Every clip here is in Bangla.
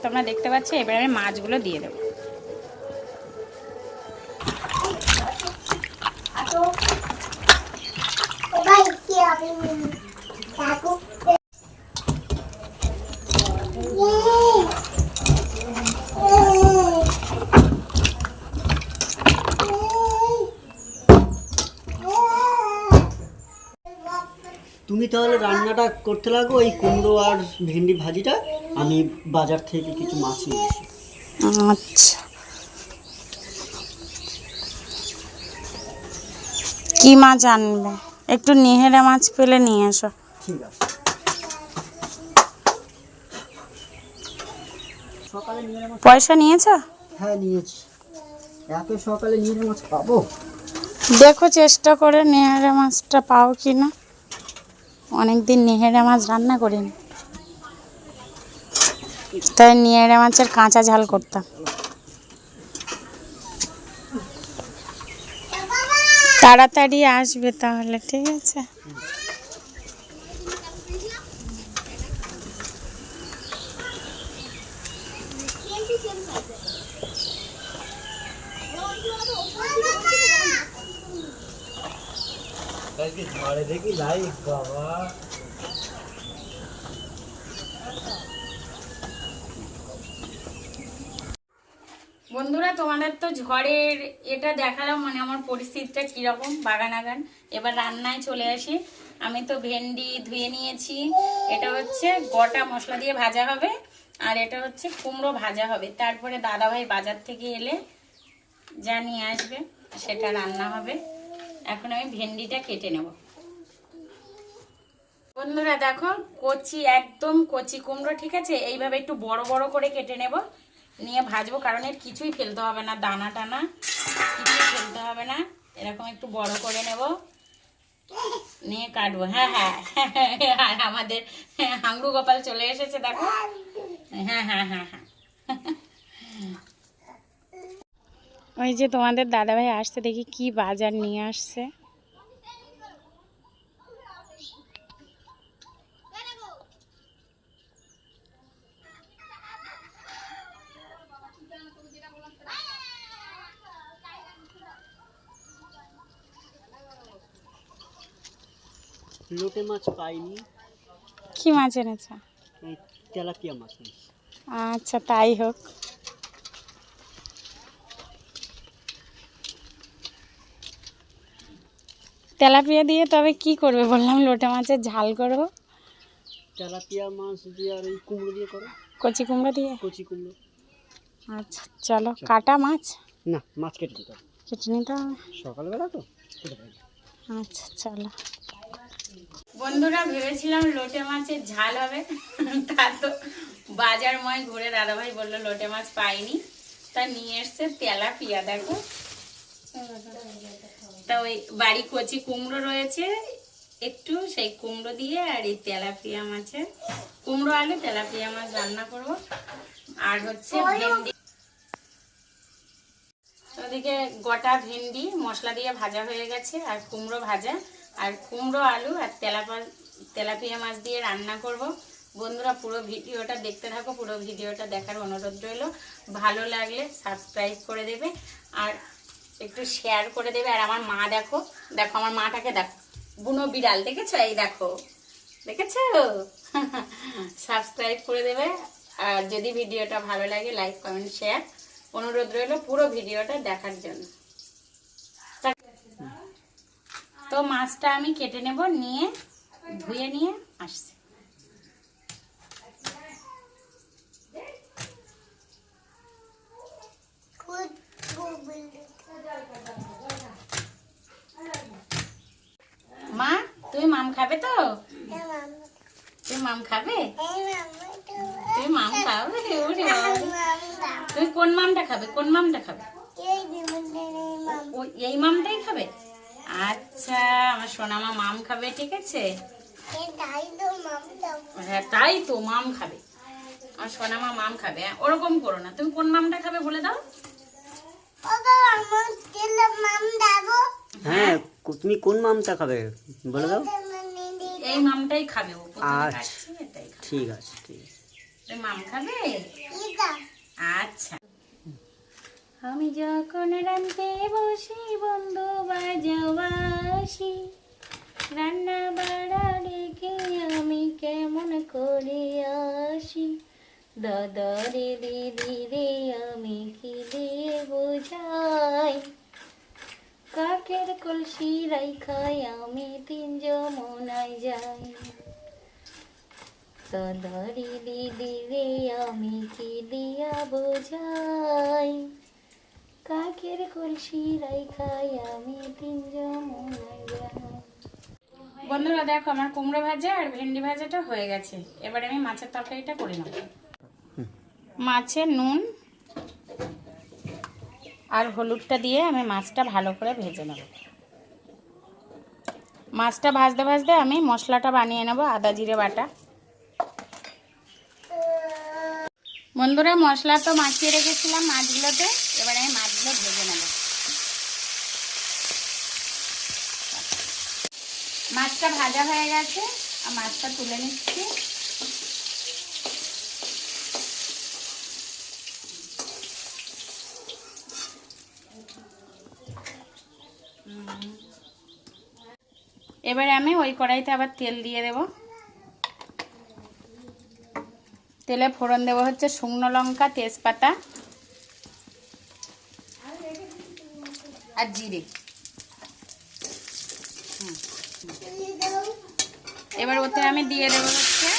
তোমরা দেখতে পাচ্ছ। এবার আমি মাছগুলো দিয়ে দেবো। তুমি তাহলে রান্নাটা করতে লাগো, এই কুমড়ো আর ভেন্ডি ভাজিটা। আমি বাজার থেকে কিছু মাছ নিয়ে আসি। আচ্ছা, কি মাছ আনবে? একটু নিহেরে মাছ পেলে নিয়ে এসো। ঠিক আছে। সকালে নিয়ে মাছ পয়সা নিয়েছো? হ্যাঁ নিয়েছি। এত সকালে নিয়ে মাছ পাবো? দেখো চেষ্টা করে নেহারে মাছটা পাও কি না। অনেকদিন নেহারে মাছ রান্না করিনি, তাই নেহারে মাছের কাঁচা ঝাল করতাম। তাড়াতাড়ি আসবে তাহলে, ঠিক আছে? দেখি লাইভ বাবা। বন্ধুরা, তোমাদের তো ঝড়ের এটা দেখালাম, মানে আমার পরিস্থিতিটা কীরকম বাগান আগান। এবার রান্নায় চলে আসি। আমি তো ভেন্ডি ধুয়ে নিয়েছি। এটা হচ্ছে গোটা মশলা দিয়ে ভাজা হবে, আর এটা হচ্ছে কুমড়ো ভাজা হবে। তারপরে দাদাভাই বাজার থেকে এলে যা নিয়ে আসবে সেটা রান্না হবে। এখন আমি ভেন্ডিটা কেটে নেব। বন্ধুরা দেখো, কচি একদম কচি কুমড়ো, ঠিক আছে? এইভাবে একটু বড় বড় করে কেটে নেব, নিয়ে ভাজবো। কারণ এর কিছুই ফেলতে হবে না, দানা টানা কিছুই ফেলতে হবে না। এরকম একটু বড় করে নেব, নিয়ে কাটবো। হ্যাঁ হ্যাঁ, আর আমাদের হাঙ্গু গোপাল চলে এসেছে দেখো। হ্যাঁ হ্যাঁ হ্যাঁ হ্যাঁ, ওই যে তোমাদের দাদাভাই আসছে, দেখি কি বাজার নিয়ে আসছে। লোটে মাছ পাইনি। কি মাছ এনেছ? এই তেলাপিয়া মাছ এনেছি। আচ্ছা, তাই হোক। তেলাপিয়া দিয়ে তবে কি করবে বললাম? লোটে মাছের ঝাল করবো। তেলাপিয়া মাছ দিয়ে আর এই কুমড়ো দিয়ে করো। কচি কুমড়ো দিয়ে? কচি কুমড়ো। আচ্ছা চলো, কাটা মাছ? না, মাছ কেটে দিতে হবে। কেটে নিতে হবে সকালবেলা তো কেটে দেবে। আচ্ছা চলো। বন্ধুরা, ভেবেছিলাম লোটে মাছের ঝাল হবে, তা তো বাজারময় ঘুরে দাদাভাই বললো লোটে মাছ পাইনি, তা নিয়ে এসছে তেলাপিয়া। দেখো, তা ওই বাড়ি কচি কুমড়ো রয়েছে একটু, সেই কুমড়ো দিয়ে আর এই তেলাপিয়া মাছের, কুমড়ো আলু তেলাপিয়া মাছ রান্না করব। আর হচ্ছে ভেন্ডি, ওদিকে গোটা ভেন্ডি মশলা দিয়ে ভাজা হয়ে গেছে, আর কুমড়ো ভাজা, আর কুমড়ো আলু আর তেলাপিয়া মাছ দিয়ে রান্না করব। বন্ধুরা, পুরো ভিডিওটা দেখতে থাকো, পুরো ভিডিওটা দেখার অনুরোধ রইল। ভালো লাগলে সাবস্ক্রাইব করে দেবে আর একটু শেয়ার করে দেবে। আর আমার মা দেখো, দেখো আমার মাটাকে দেখো, বুনো বিড়াল দেখেছো? এই দেখো, দেখেছো? সাবস্ক্রাইব করে দেবে। আর যদি ভিডিওটা ভালো লাগে লাইক কমেন্ট শেয়ার অনুরোধ রইল পুরো ভিডিওটা দেখার জন্য। তো মাছটা আমি কেটে নেব, নিয়ে ধুয়ে নিয়ে আসছি। মা, তুমি মাম খাবে তো? তুমি মাম খাবে? তুমি মাম খাবে? তুমি কোন মামটা খাবে? কোন মামটা খাবে? এই মামটাই খাবে? আচ্ছা, আমার সোনামা মাম খাবে, ঠিক আছে? হ্যাঁ তাই তো, মাম খাবে, আমার সোনামা মাম খাবে। ওরকম করো না, তুমি কোন মামটা খাবে বলে দাও। হ্যাঁ, তুমি কোন মামটা খাবে বলে দাও। এই মামটাই খাবে ও। আচ্ছা ঠিক আছে, ঠিক আছে। মাম খাবে? আমি যখন রাঁধতে বসি বন্ধু বাজাবাসি, রান্না বাড়া রেখে আমি কেমন করে আসি, দাদা রে দিদি রে আমি কি দিয়ে বোঝাই, কাকের কলসি রাইখাই আমি তিন যমুনায় যাই, দাদা রে দিদি রে আমি কি দিয়া বোঝাই, কাকের কলসি রাইখাই আমি তিন যমুনায় যাই। বন্ধুরা দেখো আমার কুমড়ো ভাজা আর ভেন্ডি ভাজাটা হয়ে গেছে। এবার আমি মাছের তরকারিটা করে নেব। মাছে নুন আর হলুদটা দিয়ে আমি মাছটা ভালো করে ভেজে নেব। মাছটা ভাজতে ভাজতে আমি মশলাটা বানিয়ে নেব, আদা জিরে বাটা। বন্ধুরা মশলা তো মাখিয়ে রেখেছিলাম মাছগুলোতে, এবার আমি মাছগুলো ভেজে নেব। মাছটা ভাজা হয়ে গেছে আর মাছটা তুলে নিচ্ছি। এবারে আমি ওই কড়াইতে আবার তেল দিয়ে দেব। তেলে ফোড়ন দেব হচ্ছে শুকনো লঙ্কা, তেজপাতা আর জিরে। এবার ওতে আমি দিয়ে দেবো হচ্ছে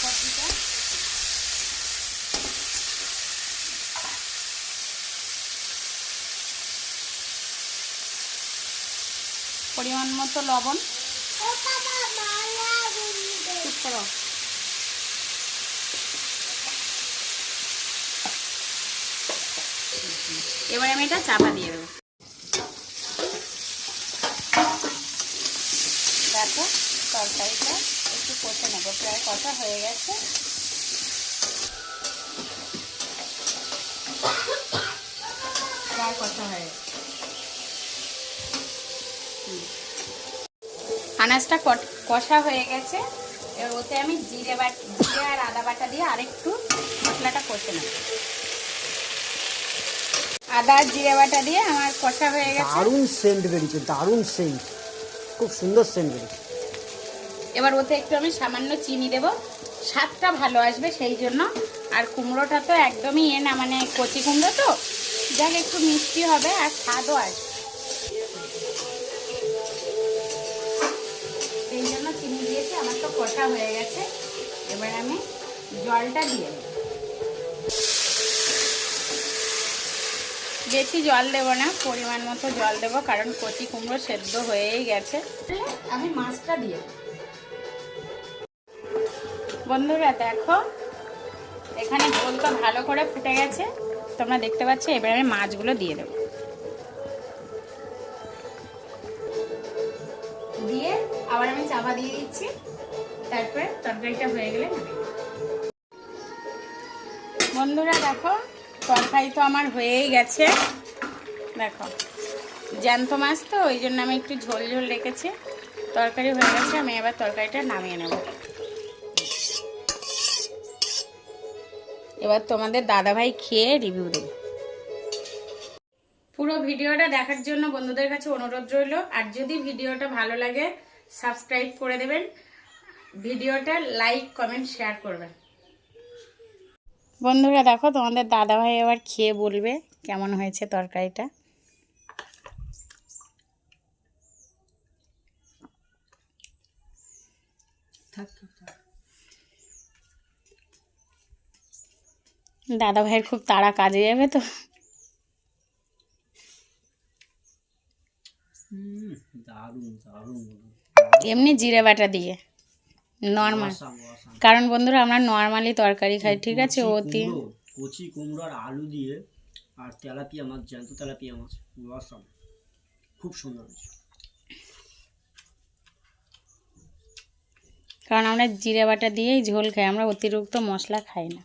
সবজিটা। পরিমাণ মতো লবণ। চুপ করো। এবার আমি এটা চাপা দিয়ে দেবো। দেখো তরকারিটা একটু কষে নেব, প্রায় কষা হয়ে গেছে। প্রায় কষা হয়ে গেছে। আনাজটা কষা হয়ে গেছে। এবার ওতে আমি জিরে আর আদা বাটা দিয়ে আরেকটু মশলাটা কষে নেব। আদা আর জিরে বাটা দিয়ে আমার কষা হয়ে গেছে। দারুণ সেন্ট বেরিয়েছে, দারুণ সেন্ট, খুব সুন্দর সেন্ট বেরিয়েছে। এবার ওতে একটু আমি সামান্য চিনি দেব, স্বাদটা ভালো আসবে সেই জন্য। আর কুমড়োটা তো একদমই না, মানে কচি কুমড়ো তো, যাক একটু মিষ্টি হবে আর স্বাদও আসবে, সেই জন্য চিনি দিয়েছি। আমার তো কষা হয়ে গেছে। এবার আমি জলটা দিয়ে দেব। বেশি জল দেব না, পরিমাণ মতো জল দেব, কারণ কচি কুমড়ো সেদ্ধ হয়েই গেছে। আমি মাছটা দিয়ে দেব। বন্ধুরা দেখো এখানে ঝোল তো ভালো করে ফুটে গেছে, তোমরা দেখতে পাচ্ছ। এবার আমি মাছগুলো দিয়ে দেব, দিয়ে আবার আমি চাপা দিয়ে দিচ্ছি। তারপরে তরকারিটা হয়ে গেলে বন্ধুরা দেখো তরকারি তো আমার হয়েই গেছে। দেখো জ্যান্ত মাছ তো, ওই জন্য আমি একটু ঝোল ঝোল রেখেছি। তরকারি হয়ে গেছে, আমি এবার তরকারিটা নামিয়ে নেব। এবার তোমাদের দাদাভাই খেয়ে রিভিউ দেবে। পুরো ভিডিওটা দেখার জন্য বন্ধুদের কাছে অনুরোধ রইল। আর যদি ভিডিওটা ভালো লাগে সাবস্ক্রাইব করে দেবেন, ভিডিওটা লাইক কমেন্ট শেয়ার করবেন। বন্ধুরা দেখো তোমাদের দাদাভাই এবার খেয়ে বলবে কেমন হয়েছে তরকারিটা। দাদাভাইয়ের খুব তাড়া, কাজে যাবে তো। এমনি জিরে বাটা দিয়ে নর্মাল, কারণ বন্ধুরা আমরা নর্মালি তরকারি খাই, ঠিক আছে। অতি কচি কুমড়ো আর আলু দিয়ে আর তেলাপিয়া মাছ, জ্যান্ত তেলাপিয়া মাছ, ওয়াসাম, খুব সুন্দর হয়েছে। কারণ আমরা জিরে বাটা দিয়েই ঝোল খাই, আমরা অতিরিক্ত মশলা খাই না।